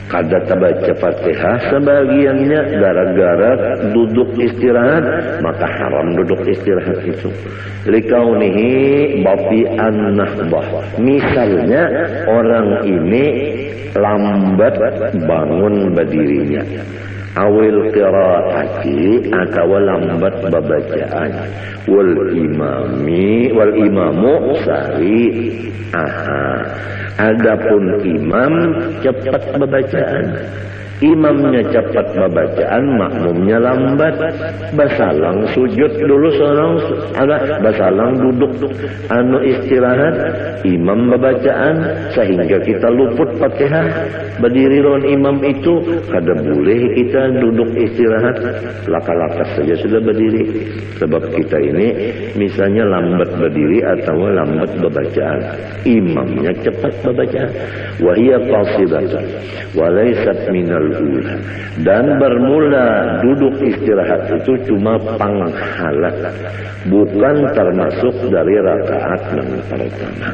kada baca Fatihah sebagiannya gara-gara duduk istirahat, maka haram duduk istirahat itu. Likaunihi bafi'an nahbah, misalnya orang ini lambat bangun berdirinya, awil qiraati atau lambat babacaan, wal imamu sari. Adapun imam cepat babacaan, Imamnya cepat bacaan, makmumnya lambat. Basalang sujud dulu seorang, ada basalang duduk istirahat, imam bacaan sehingga kita luput Fatihah. Berdiri lawan imam itu kada boleh kita duduk istirahat, laka-laka saja sudah berdiri. Sebab kita ini misalnya lambat berdiri atau lambat bacaan, imamnya cepat bacaan. Wa hiya qasidatun wa laysat minal ula. Dan bermula duduk istirahat itu cuma panghalat, bukan termasuk dari rakaat yang pertama.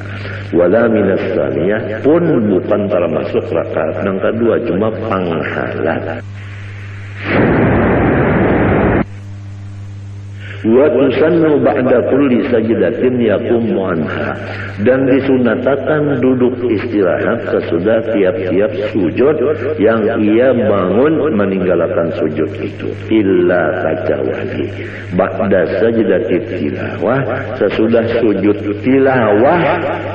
Wala minas tsaniyah, pun bukan termasuk rakaat yang kedua, cuma panghalat. Wa tusannu ba'da kulli sajdatin yaqumu anha, dan disunatakan duduk istirahat sesudah tiap-tiap sujud yang ia bangun meninggalkan sujud itu. Illa kecuali ba'da sajdatit tilawah, sesudah sujud tilawah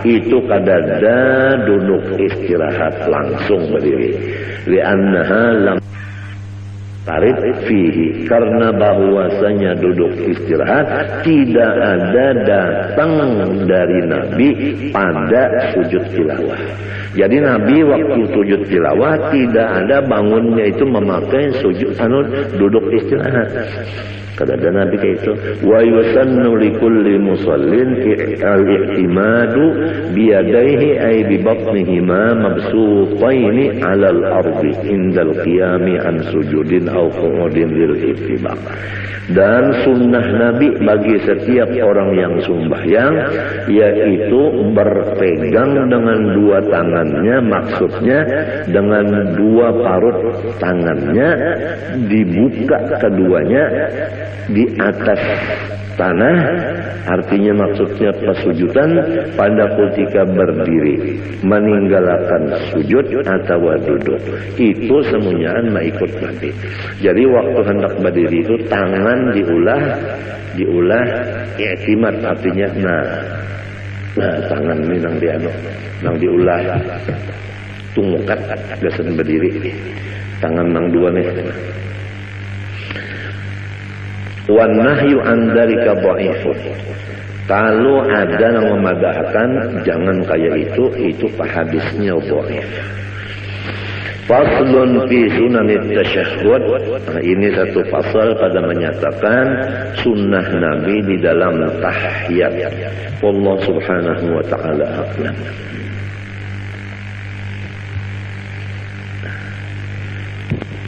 itu kadada duduk istirahat langsung berdiri. Li'annaha lam tarid fihi, karena bahwasanya duduk istirahat tidak ada datang dari Nabi pada sujud tilawah. Jadi Nabi waktu sujud tilawah tidak ada bangunnya itu memakai sujud duduk istirahat. Kada ada Nabi kayak itu. Wa yusannu likulli musallin al-i'timadu biyadaihi ay bi batnihima mabsutaini 'ala al-ardi indal qiyami an sujudin aw qu'udin lil ittibaq. Dan sunnah Nabi bagi setiap orang yang sembahyang yaitu berpegang dengan dua tangannya, maksudnya dengan dua parut tangannya dibuka keduanya di atas tanah, artinya maksudnya pesujudan pada ketika berdiri, meninggalkan sujud atau duduk. Itu semuanya ikut Nabi. Jadi waktu hendak berdiri itu tangan diulah i'timad, artinya nah tangan ini nang diulah tumukat gasan berdiri, tangan nang dua nih. Wan nahyu an dzalika dhaifun. Kalau ada yang memadahkan jangan kayak itu hadisnya dhaif. Faslun fi sunanit tasyahhud. Nah, ini satu pasal pada menyatakan sunnah Nabi di dalam tahiyat. Allah Subhanahu wa taala a'lam.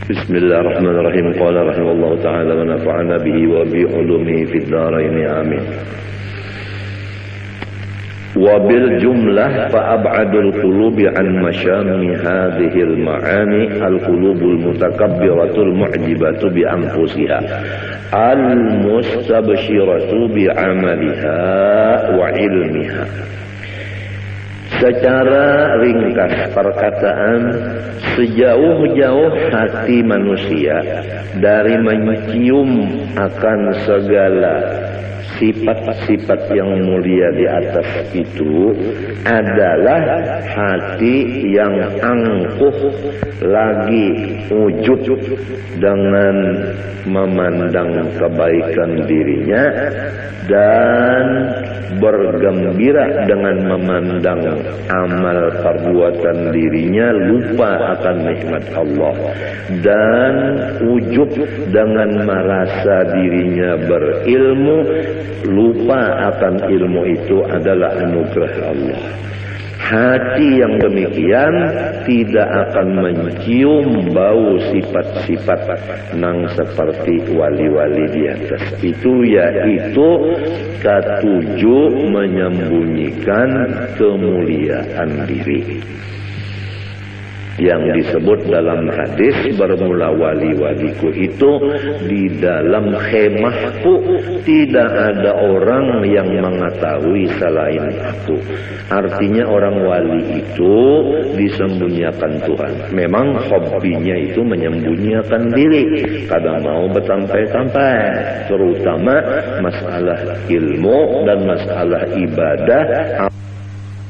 Bismillahirrahmanirrahim. Qala rahimahullahu ta'ala wa nafa'ana bihi wa bi ulumihi fid dharain amin. Wa bil jumlah fa ab'adul qulubi an masyami hadhihi al ma'ani al qulubul mutakabbiratul mu'jibatu bi anfusiha al mustabshiratu bi 'amaliha wa ilmiha. Secara ringkas perkataan, sejauh-jauh hati manusia dari mencium akan segala sifat-sifat yang mulia di atas itu adalah hati yang angkuh lagi ujub dengan memandang kebaikan dirinya dan bergembira dengan memandang amal perbuatan dirinya, lupa akan nikmat Allah, dan ujub dengan merasa dirinya berilmu, lupa akan ilmu itu adalah anugerah Allah. Hati yang demikian tidak akan mencium bau sifat-sifat nang seperti wali-wali di atas itu, yaitu ketujuh menyembunyikan kemuliaan diri yang disebut dalam hadis, bermula wali-waliku itu di dalam khemahku tidak ada orang yang mengetahui selain aku. Artinya orang wali itu disembunyikan Tuhan. Memang hobinya itu menyembunyikan diri, kadang mau bersampai-sampai, terutama masalah ilmu dan masalah ibadah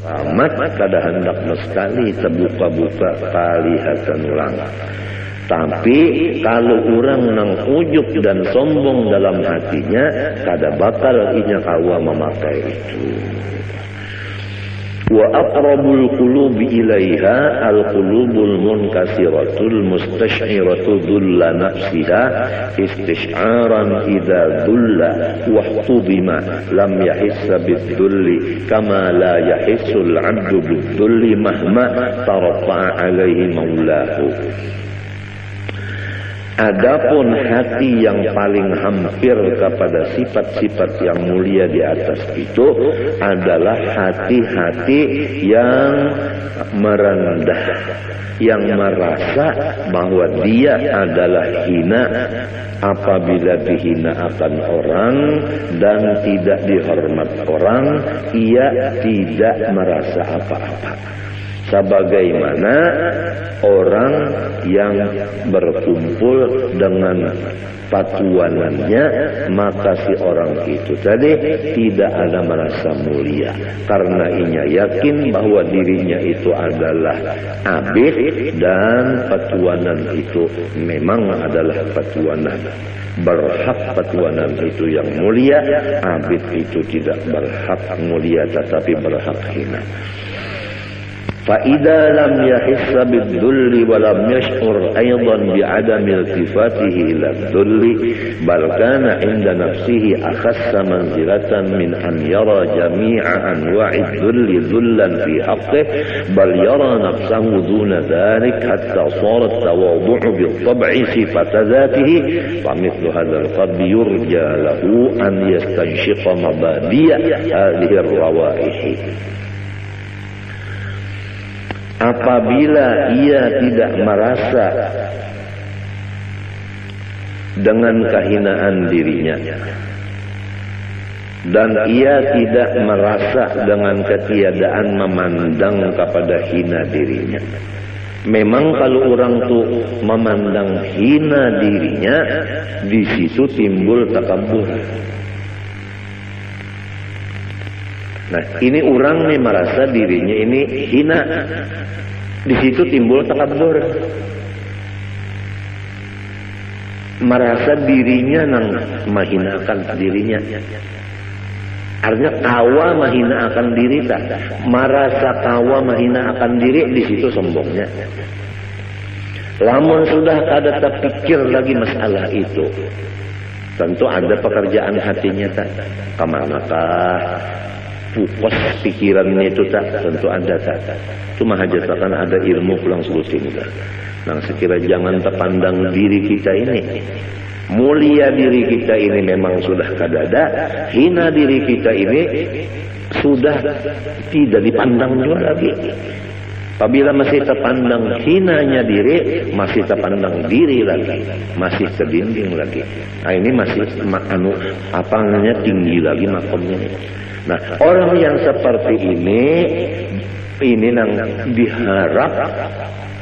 amat kada hendak sekali terbuka-buka kalihatan ulang. Tapi kalau orang nang ujub dan sombong dalam hatinya, kada bakal inya kawa memakai itu. Wa aqrabul qulubi ilaiha al-qulubul munkasiratul mustash'iratu dhulla nafsiha istish'aran idza dhulla wa hudima lam yahissa bid-dhulli kama la yahissul 'abdu bid-dhulli mahma tarfa'a 'alaihi maulahu. Adapun hati yang paling hampir kepada sifat-sifat yang mulia di atas itu adalah hati-hati yang merendah, yang merasa bahwa dia adalah hina apabila dihina akan orang dan tidak dihormat orang, ia tidak merasa apa-apa. Sebagaimana orang yang berkumpul dengan patuanannya, maka si orang itu tadi tidak ada merasa mulia karena inya yakin bahwa dirinya itu adalah abid dan patuanan itu memang adalah patuanan. Berhak patuanan itu yang mulia, abid itu tidak berhak mulia tetapi berhak hina. فَإِذَا لَمْ يَحِسَّ بِالذُّلِّ وَلَمْ يَشْعُرْ أَيْضًا بِعَدَمِ التفاته إلى الذُّلِّ بل كان عند نفسه أخس منزلة من أن يرى جميع أنواع الذل ذلا في حقه بل يرى نفسه دون ذلك حتى صار التواضع بالطبع صفة ذاته فمثل هذا القلب يرجى له أن يستنشق مبادئ هذه الروائح. Apabila ia tidak merasa dengan kehinaan dirinya dan ia tidak merasa dengan ketiadaan memandang kepada hina dirinya. Memang kalau orang tuh memandang hina dirinya, di situ timbul takabur. Nah, ini orang nih merasa dirinya ini hina. Di situ timbul takabur. Merasa dirinya nang mahinakan dirinya. Artinya kawa mahinakan diri tak. Merasa kawa mahinakan diri, di situ sombongnya. Lamun sudah kada terpikir lagi masalah itu, tentu ada pekerjaan hatinya tak. Kemanakah pukos pikirannya itu tak, tentu ada tak. Cuma hajatakan ada ilmu pulang sebutin tak. Nah, sekira jangan terpandang diri kita ini. Mulia diri kita ini memang sudah kadada, hina diri kita ini sudah tidak dipandang juga lagi. Apabila masih terpandang hinanya diri, masih terpandang diri lagi, masih ke dinding lagi. Nah, ini masih apa namanya tinggi lagi makomnya. Nah, orang yang seperti ini nang diharap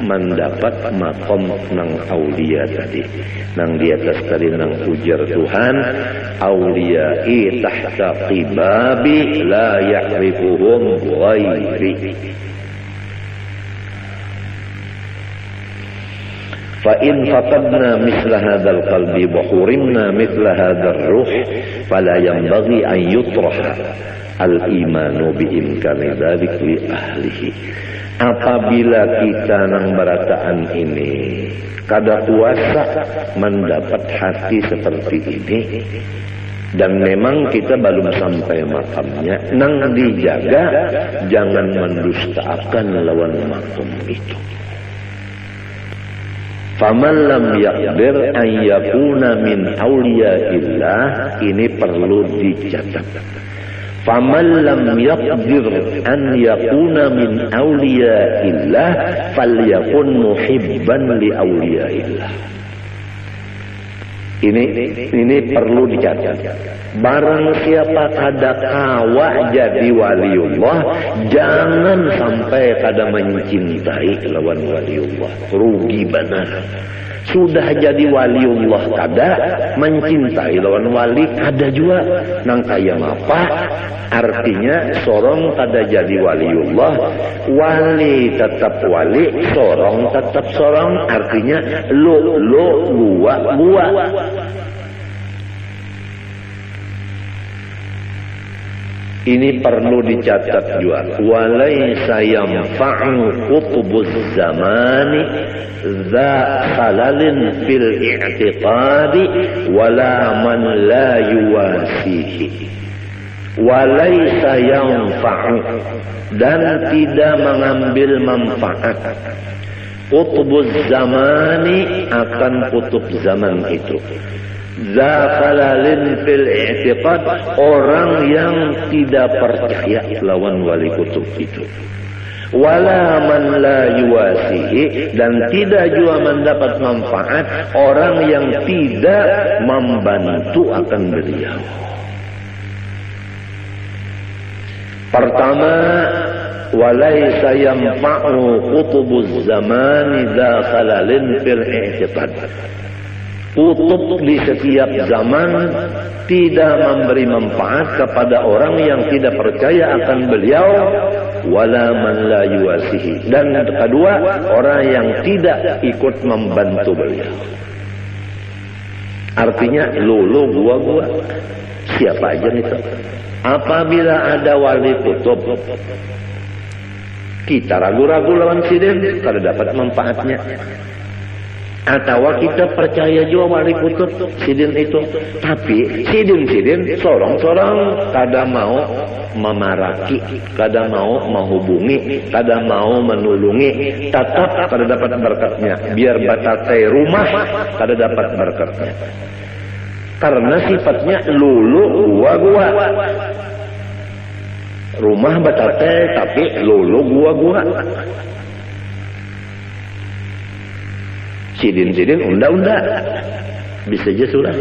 mendapat makom nang aulia tadi. Nang di atas tadi nang ujar Tuhan, auliyai tahta qibabi la ya'rifuhum ghairi. فإن فقدنا مثل هذا القلب وحرمنا مثل هذا الروح فلا ينبغي أن يطرح الإيمان بإمكان ذلك لأهله. Apabila kita nang berataan ini kada kuasa mendapat hati seperti ini, dan memang kita belum sampai makamnya, nang dijaga jangan mendustakan lawan makom itu. Faman lam yaqdir an yakuna min awliyaillah, ini perlu dicatat. Faman lam yaqdir an yakuna min awliyaillah falyakun muhibban li awliyaillah. Ini perlu dicatat. Barang siapa kada kawa jadi waliullah, jangan sampai kada mencintai lawan waliullah. Rugi benar. Sudah jadi waliullah kada, mencintai lawan wali kada juga. Nang kaya apa? Artinya sorong kada jadi waliullah, wali tetap wali, sorong tetap sorong. Artinya lo gua. Ini perlu dicatat juga. Walaysa yanfa'u qutbuz zamani dza khalalin fil i'tiqadi wala man la yuwasihi. Walaysa yanfa'u, dan tidak mengambil manfaat qutbuz zamani akan kutub zaman itu. Zakhalalin fil i'tiqad, orang yang tidak percaya lawan wali kutub itu. Wala man la yuwasihi, dan tidak juga mendapat manfaat orang yang tidak membantu akan beliau. Pertama, walaysa yanfa'u qutubuz zamani zakhalalin fil i'tiqad. Kutub di setiap zaman tidak memberi manfaat kepada orang yang tidak percaya akan beliau, wala man la yuwasihi, dan kedua orang yang tidak ikut membantu beliau. Artinya lulu gua siapa aja itu. Apabila ada wali kutub kita ragu-ragu lawan sidin, kada dapat manfaatnya. Atau kita percaya juga wali kutub sidin itu, tapi sidin sorong-sorong kada mau memaraki, kada mau menghubungi, kada mau menulungi, tetap kada dapat berkatnya. Biar batatai rumah kada dapat berkatnya, karena sifatnya lulu gua. Rumah batatai tapi lulu gua. Sidin unda bisa aja sudah.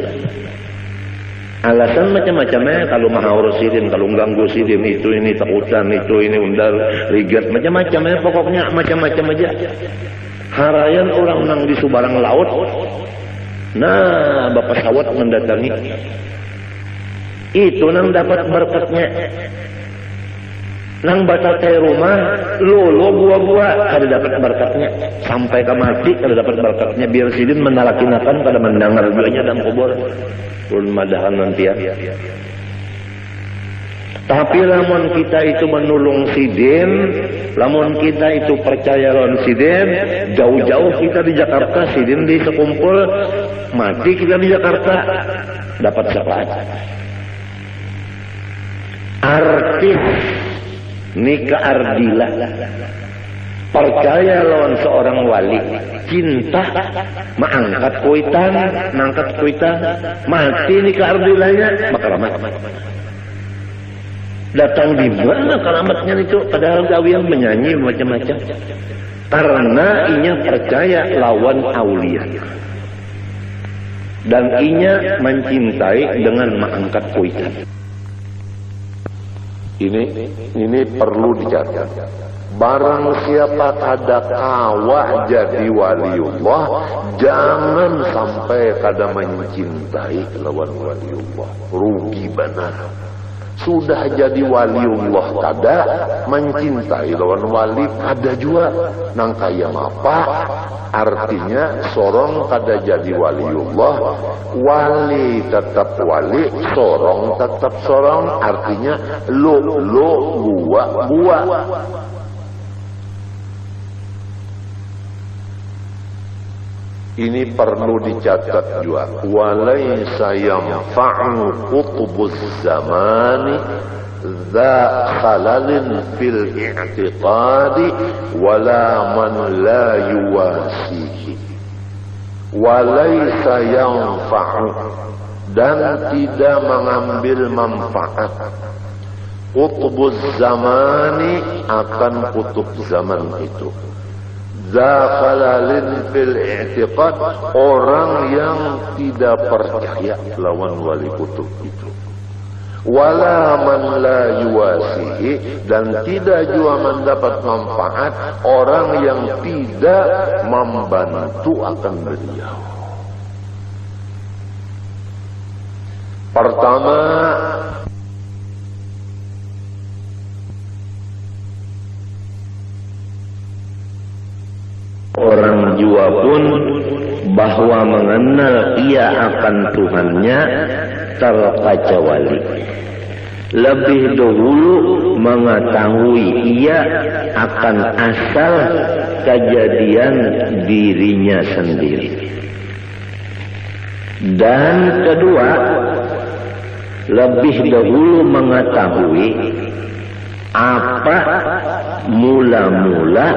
Alasan macam-macamnya, kalau maha urus sidin, kalau ganggu sidin itu ini takutan, itu ini undar rigat, macam-macamnya, pokoknya macam-macam aja. Harayan orang nang di subarang laut, nah bapak sawat mendatangi, itu nang dapat berkatnya. Nang batatai rumah lolo gua kada dapat berkatnya, sampai ke mati kada dapat berkatnya. Biar sidin menalakinakan kada mendengar duanya dalam kubur ulun madahan nantian. Tapi lamun kita itu menulung sidin, lamun kita itu percaya lawan sidin, jauh-jauh kita di Jakarta, sidin di sekumpul, mati kita di Jakarta dapat syafaat. Artis nikah ardilah, percaya lawan seorang wali, cinta, mengangkat kuitan, mati nikah ardilahnya, makaramat. Datang di mana keramatnya itu? Padahal gawian menyanyi macam-macam. Karena inya percaya lawan aulia, dan inya mencintai dengan mengangkat kuitan. Ini perlu dicatat. Barang siapa kada kawa jadi waliullah, jangan sampai kada mencintai lawan waliullah. Rugi benar. Sudah jadi waliullah kada, mencintai lawan wali kada juga. Nang kaya apa? Artinya sorong kada jadi waliullah, wali tetap wali, sorong tetap sorong. Artinya lo gua. Ini perlu dicatat juga. Walaysa yanfa'u qutbuz zamani dza khalalin fil i'tiqadi wala man la yuwasihi. Walaysa yanfa'u, dan tidak mengambil manfaat qutbuz zamani akan kutub zaman itu. Zafalalin fil i'tiqad, orang yang tidak percaya lawan wali kutub itu. Wala man la yuwasihi, dan tidak juga mendapat manfaat orang yang tidak membantu akan beliau. Pertama, orang jua pun bahwa mengenal ia akan Tuhannya terkecuali. Lebih dahulu mengetahui ia akan asal kejadian dirinya sendiri. Dan kedua, lebih dahulu mengetahui apa mula-mula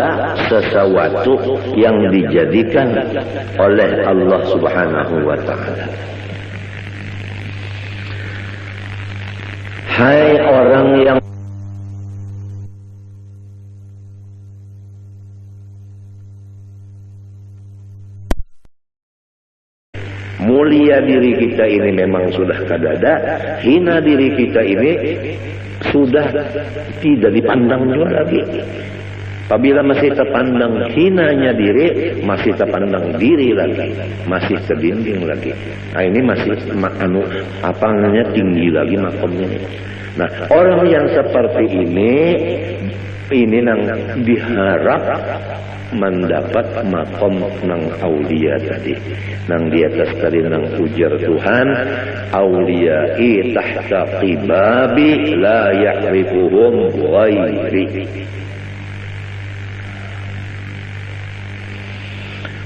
sesuatu yang dijadikan oleh Allah Subhanahu wa ta'ala. Hai orang yang mulia diri kita ini memang sudah kadada, hina diri kita ini sudah tidak dipandang juga lagi. Apabila masih terpandang hinanya diri, masih terpandang diri lagi, masih ke dinding lagi. Nah ini masih apa namanya, tinggi lagi makomnya. Nah orang yang seperti ini nang diharap mendapat makom nang aulia tadi, nang di atas tadi nang ujar Tuhan, auliyai tahta qibabi la ya'rifuhum ghairi.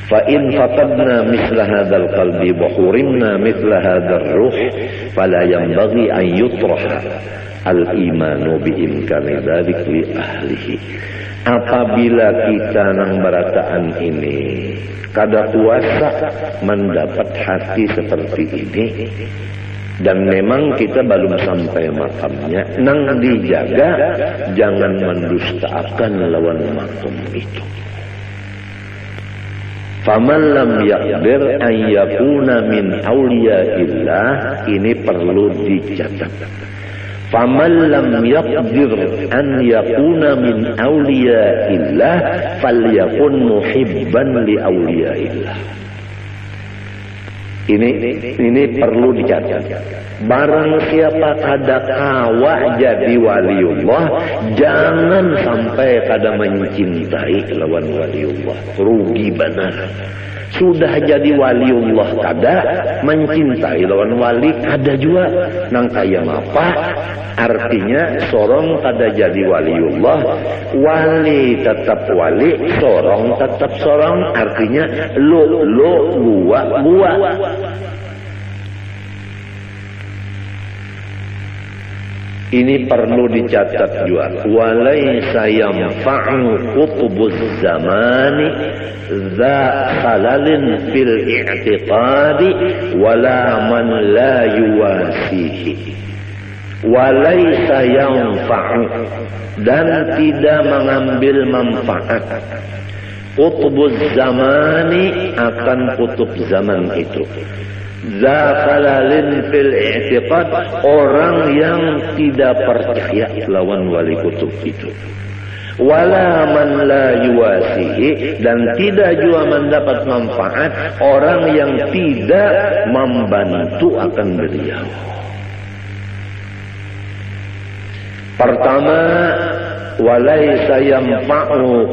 Fa in faqadna mithla hadzal qalbi wa hurimna mithla hadzal ruh fala yanbaghi an yutraha al-imanu bi imkani dzalik li ahlihi. Apabila kita nang barataan ini kada kuasa mendapat hati seperti ini, dan memang kita belum sampai makamnya, nang dijaga jangan mendustakan lawan makom itu. Faman lam yaqdir an yakuna min auliyaillah, ini perlu dicatat. Faman lam yaqdir an yakuna min auliyaillah falyakun muhibban li auliyaillah. Ini perlu dicatat. Barang siapa kada kawa jadi waliullah, jangan sampai kada mencintai lawan waliullah. Rugi benar. Sudah jadi waliullah kada mencintai lawan wali kada juga, nang kaya apa? Artinya sorong kada jadi waliullah, wali tetap wali, sorong tetap sorong. Artinya lo gua. Ini perlu dicatat juga. Walaysa yanfa'u qutbuz zamani za khalalin fil i'tiqadi wala man la yuwasihi. Walaysa yanfa'u, dan tidak mengambil manfaat qutbuz zamani akan kutub zaman itu. Zakalalin fil i'tiqad, orang yang tidak percaya lawan wali kutub itu. Wala man la yuwasihi, dan tidak juga mendapat manfaat orang yang tidak membantu akan beliau. Pertama, walaysa yanfa'u